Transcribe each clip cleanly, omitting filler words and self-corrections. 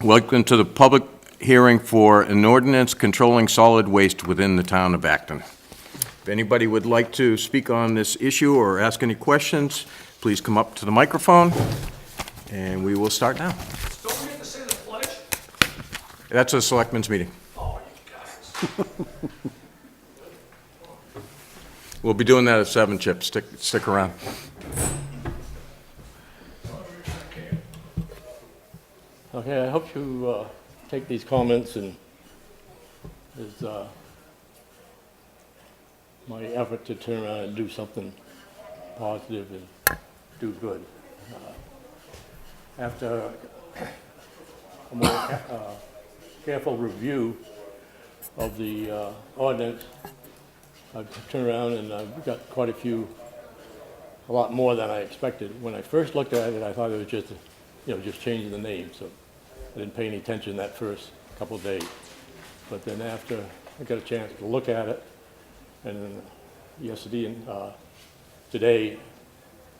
Welcome to the public hearing for an ordinance controlling solid waste within the town of Acton. If anybody would like to speak on this issue or ask any questions, please come up to the microphone, and we will start now. Don't forget to say the pledge. That's a selectmen's meeting. Oh, you guys. We'll be doing that at 7, Chip. Stick around. Okay, I hope you take these comments and as my effort to turn around and do something positive and do good. After a more careful review of the ordinance, I've turned around and I've got quite a lot more than I expected. When I first looked at it, I thought it was just, just changing the name, so I didn't pay any attention that first couple of days. But then after I got a chance to look at it, and then yesterday and today,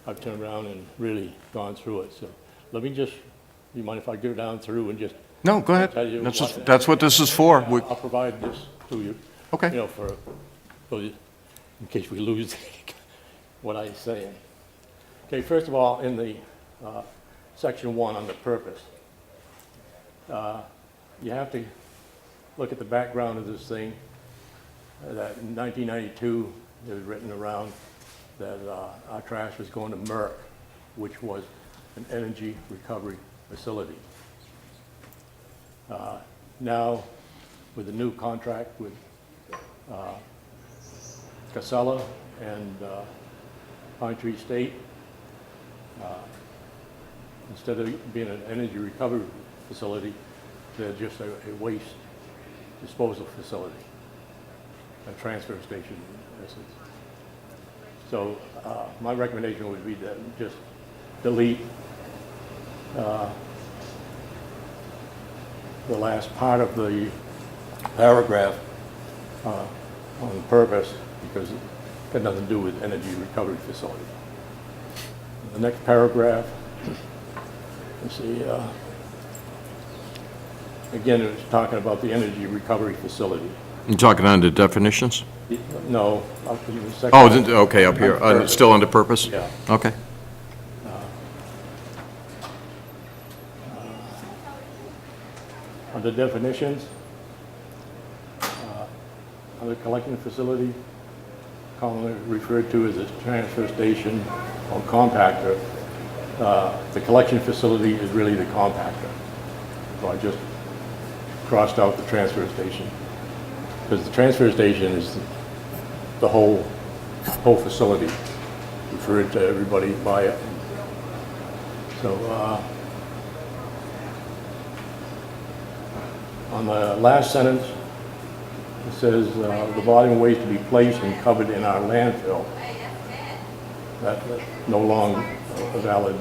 I've turned around and really gone through it. So let me just, you mind if I go down through and just No, go ahead. tell you That's what this is for. I'll provide this to you. Okay. So in case we lose what I'm saying. Okay, first of all, in the section 1 under purpose, you have to look at the background of this thing. That in 1992, it was written around that our trash was going to MERC, which was an energy recovery facility. Now, with the new contract with Casella and Pine Tree State, instead of being an energy recovery facility, they're just a waste disposal facility, a transfer station in essence. So my recommendation would be to just delete the last part of the paragraph on purpose, because it had nothing to do with energy recovery facility. The next paragraph, let's see, again, it was talking about the energy recovery facility. You talking under definitions? No, up in the second. Oh, okay, up here. Still under purpose? Yeah. Okay. Under definitions, under collection facility, commonly referred to as a transfer station or compactor, the collection facility is really the compactor. So I just crossed out the transfer station, because the transfer station is the whole facility, referred to everybody by it. So on the last sentence, it says the volume of waste to be placed and covered in our landfill. That's no longer a valid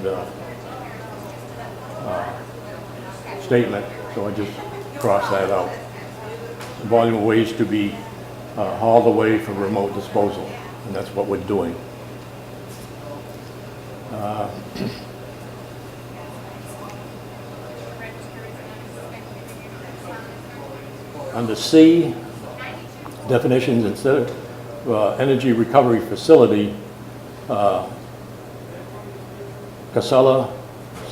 statement, so I just crossed that out. The volume of waste to be hauled away for remote disposal, and that's what we're doing. Under C, definitions, instead of energy recovery facility, Casella /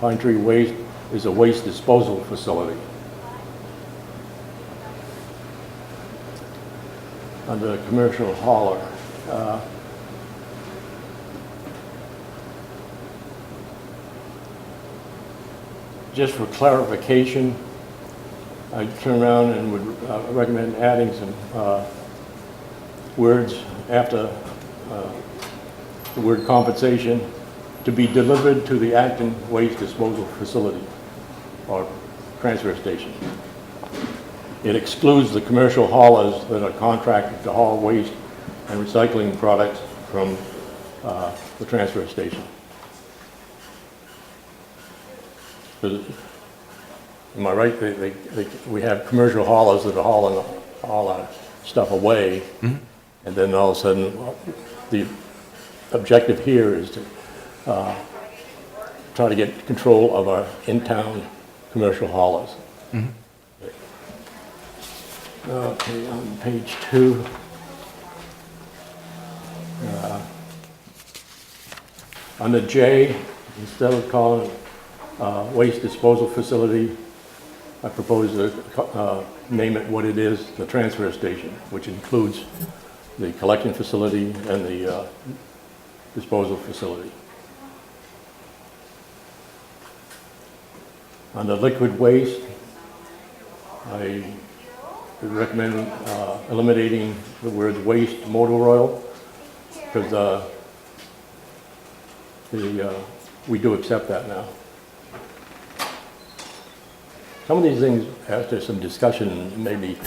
Pine Tree Waste is a waste disposal facility. Under commercial hauler, just for clarification, I turn around and would recommend adding some words after the word compensation, to be delivered to the Acton waste disposal facility or transfer station. It excludes the commercial haulers that are contracted to haul waste and recycling products from the transfer station. Am I right? We have commercial haulers that are hauling all our stuff away, and then all of a sudden, the objective here is to try to get control of our in-town commercial haulers. Okay, on page 2. Under J, instead of calling it waste disposal facility, I propose to name it what it is, the transfer station, which includes the collection facility and the disposal facility. Under liquid waste, I would recommend eliminating the words waste motor oil, because we do accept that now. Some of these things, after some discussion, maybe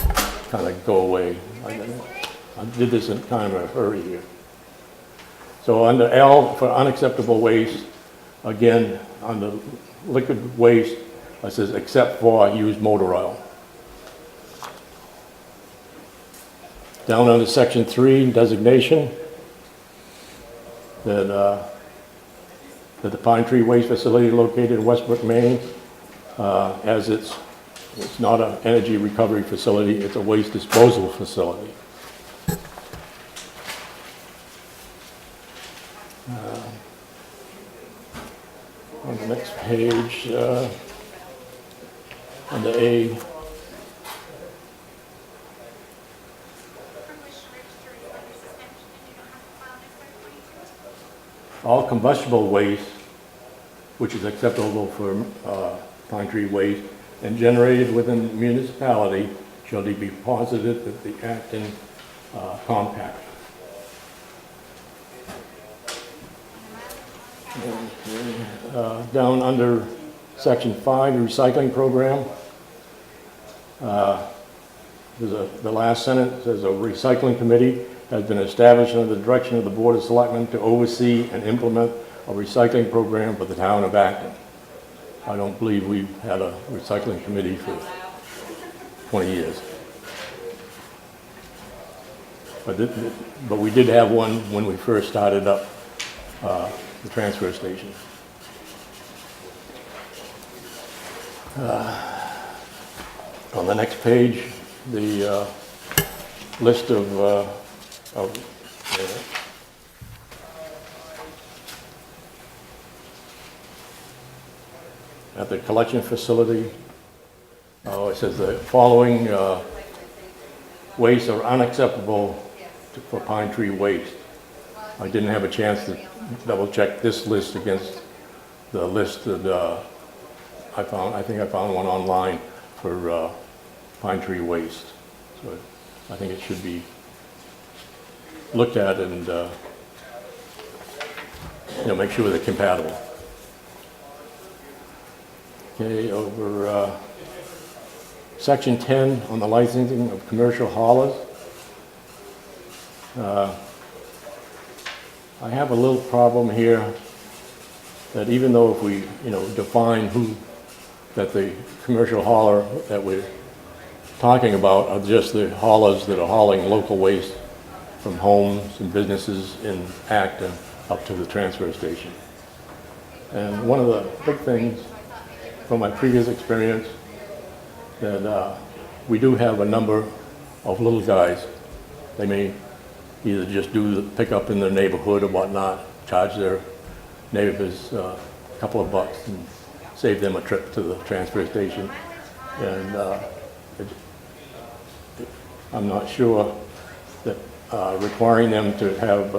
kind of go away. I did this in kind of a hurry here. So under L, for unacceptable waste, again, under liquid waste, it says except for used motor oil. Down under section 3, designation, that the Pine Tree Waste Facility located in Westbrook, Maine, as it's not an energy recovery facility, it's a waste disposal facility. On the next page, under A, all combustible waste, which is acceptable for Pine Tree waste, and generated within the municipality shall be deposited at the Acton compact. Okay. Down under section 5, recycling program, the last sentence says a recycling committee has been established under the direction of the Board of Selectmen to oversee and implement a recycling program for the town of Acton. I don't believe we've had a recycling committee for 20 years. But we did have one when we first started up the transfer station. On the next page, the list of at the collection facility, it says the following wastes are unacceptable for Pine Tree waste. I didn't have a chance to double check this list against the list that I found. I think I found one online for Pine Tree waste. So I think it should be looked at and make sure they're compatible. Okay, over section 10 on the licensing of commercial haulers. I have a little problem here that even though if we, define who, that the commercial hauler that we're talking about are just the haulers that are hauling local waste from homes and businesses in Acton up to the transfer station. And one of the big things from my previous experience that we do have a number of little guys. They may either just do the pickup in their neighborhood or whatnot, charge their neighbors a couple of bucks and save them a trip to the transfer station. And I'm not sure that requiring them to have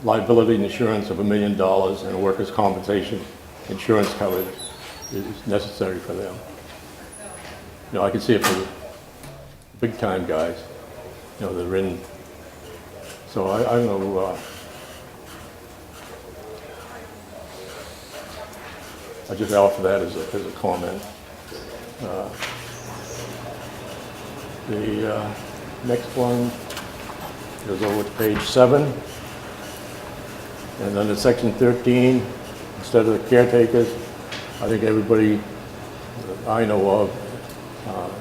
liability insurance of $1 million and workers' compensation insurance coverage is necessary for them. I can see it for the big time guys, they're in. So I don't know, I just offer that as a comment. The next one goes over to page 7. And under section 13, instead of the caretakers, I think everybody that I know of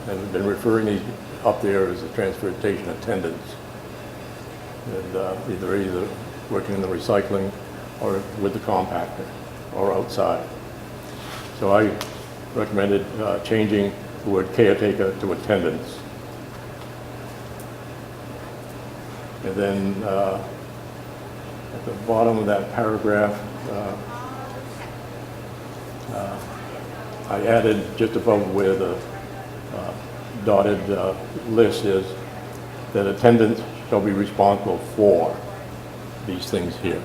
has been referring these up there as the transfer station attendants. And either working in the recycling or with the compactor or outside. So I recommended changing the word caretaker to attendants. And then at the bottom of that paragraph, I added just above where the dotted list is, that attendants shall be responsible for these things here.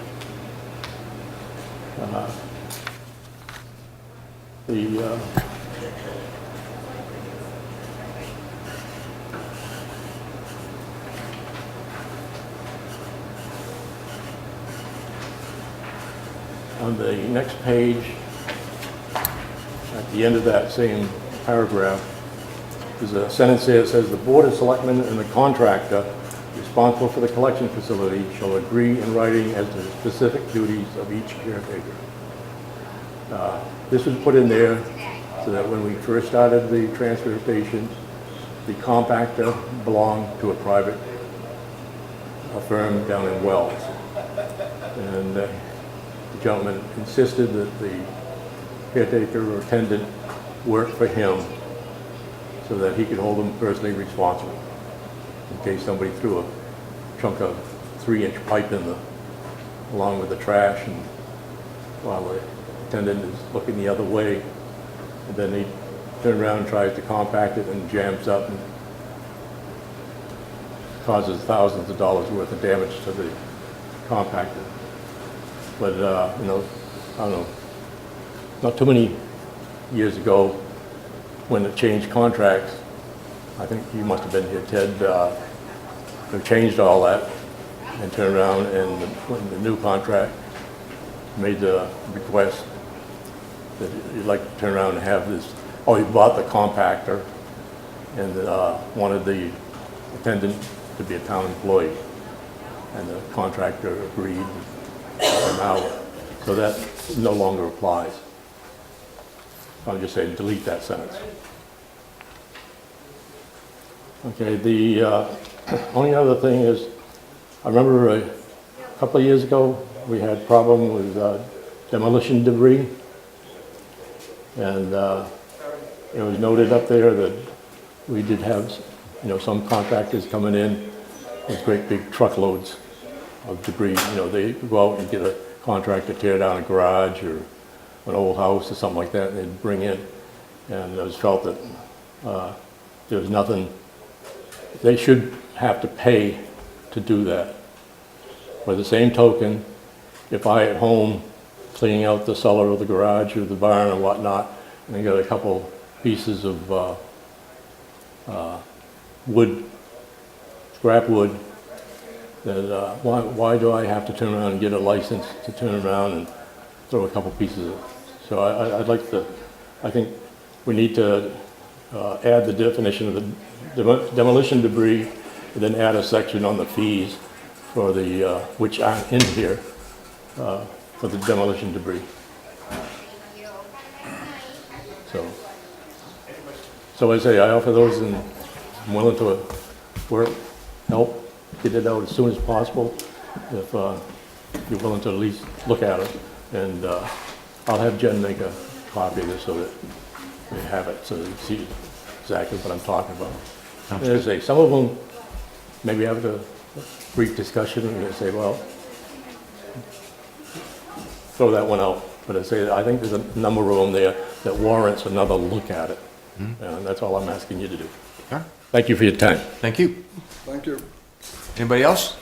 On the next page, at the end of that same paragraph, there's a sentence here that says, "The Board of Selectmen and the contractor responsible for the collection facility shall agree in writing as to the specific duties of each caretaker." This was put in there so that when we first started the transfer station, the compactor belonged to a private firm down in Wells. And the gentleman insisted that the caretaker or attendant work for him so that he could hold them personally responsible in case somebody threw a chunk of 3-inch pipe in along with the trash, and while the attendant is looking the other way, and then he turns around and tries to compact it and jams up and causes thousands of dollars worth of damage to the compactor. But, you know, I don't know, not too many years ago, when it changed contracts, I think you must have been here, Ted, they changed all that and turned around, and when the new contract made the request that you'd like to turn around and have this, oh, you bought the compactor and wanted the attendant to be a town employee, and the contractor agreed an hour. So that no longer applies. I'll just say delete that sentence. Okay, the only other thing is, I remember a couple of years ago, we had a problem with demolition debris. And it was noted up there that we did have, you know, some contractors coming in with great big truckloads of debris. You know, they go out and get a contractor to tear down a garage or an old house or something like that, and they'd bring in. And it was felt that there was nothing, they should have to pay to do that. By the same token, if I at home cleaning out the cellar or the garage or the barn or whatnot, and I got a couple pieces of wood, scrap wood, then why do I have to turn around and get a license to turn around and throw a couple pieces of, so I'd like to, I think we need to add the definition of the demolition debris, and then add a section on the fees for the, which aren't in here, for the demolition debris. So I say I offer those, and I'm willing to work, help, get it out as soon as possible, if you're willing to at least look at it. And I'll have Jen make a copy of this so that you have it, so you see exactly what I'm talking about. And as I say, some of them maybe have a brief discussion and they say, well, throw that one out. But I think there's a number of them there that warrants another look at it. And that's all I'm asking you to do. Okay. Thank you for your time. Thank you. Thank you. Anybody else?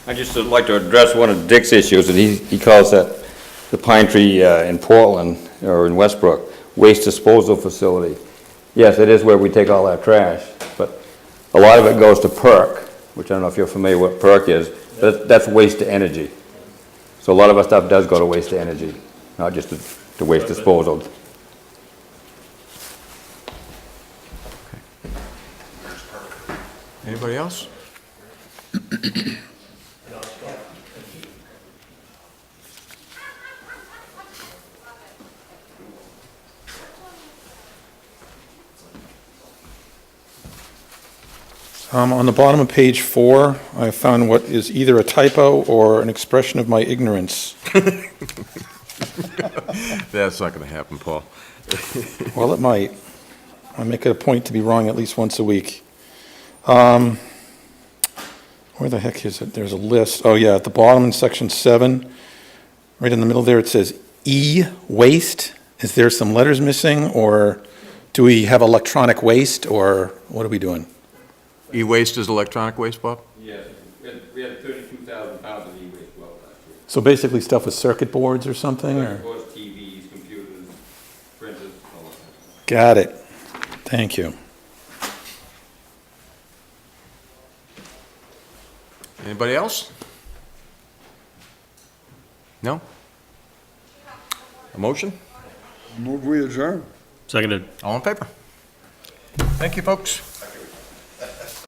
I just would like to address one of Dick's issues, and he calls that the Pine Tree in Portland, or in Westbrook, waste disposal facility. Yes, it is where we take all our trash, but a lot of it goes to PERC, which I don't know if you're familiar with what PERC is, but that's waste to energy. So a lot of our stuff does go to waste to energy, not just to waste disposal. Anybody else? On the bottom of page 4, I found what is either a typo or an expression of my ignorance. That's not going to happen, Paul. Well, it might. I make it a point to be wrong at least once a week. Where the heck is it? There's a list. Oh, yeah, at the bottom in section 7, right in the middle there, it says e-waste. Is there some letters missing, or do we have electronic waste, or what are we doing? E-waste is electronic waste, Bob? Yes, we had 32,000 pounds of e-waste well last year. So basically stuff with circuit boards or something, or? TVs, computers, printers, all that. Got it. Thank you. Anybody else? No? A motion? Move we adjourn. Seconded. All in favor? Thank you, folks.